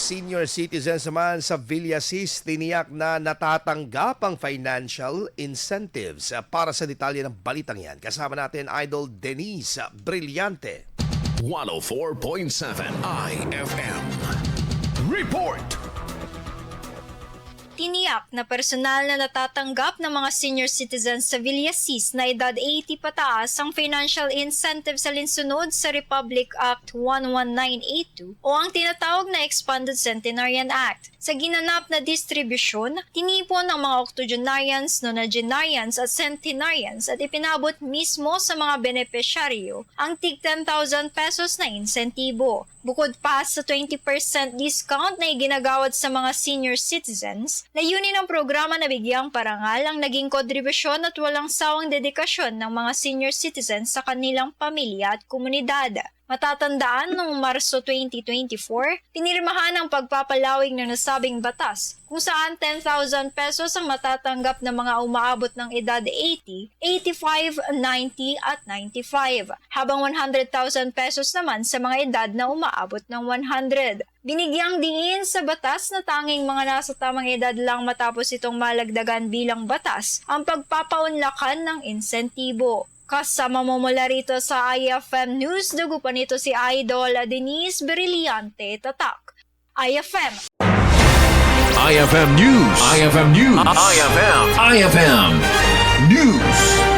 senior citizens naman sa Villasis, Tiniyak na natatanggap ang financial incentives. Para sa detalye ng balitang yan, kasama natin Idol Denise Brillante. 104.7 IFM Report. Tiniyak na personal na natatanggap ng mga senior citizens sa Villasis na edad 80 pataas ang financial incentive sa linsunod sa Republic Act 11982 o ang tinatawag na Expanded Centenarian Act. Sa ginanap na distribusyon, tinipon ang mga octogenarians, nonagenarians at centenarians at ipinabot mismo sa mga benepisyaryo ang tig 10,000 pesos na insentibo. Bukod pa sa 20% discount na iginagawad sa mga senior citizens, layunin ng programa na bigyang parangal ang naging kontribusyon at walang sawang dedikasyon ng mga senior citizens sa kanilang pamilya at komunidad. Matatandaan noong Marso 2024, pinirmahan ang pagpapalawig ng nasabing batas kung saan 10,000 pesos ang matatanggap ng mga umaabot ng edad 80, 85, 90 at 95, habang 100,000 pesos naman sa mga edad na umaabot ng 100. Binigyang diin sa batas na tanging mga nasa tamang edad lang matapos itong malagdagan bilang batas ang pagpapaunlakan ng insentibo. Kasama mo mula rito sa IFM News, dugo pa nito si Idol Denise Brillante. Tatak, IFM. IFM News. IFM News. IFM News.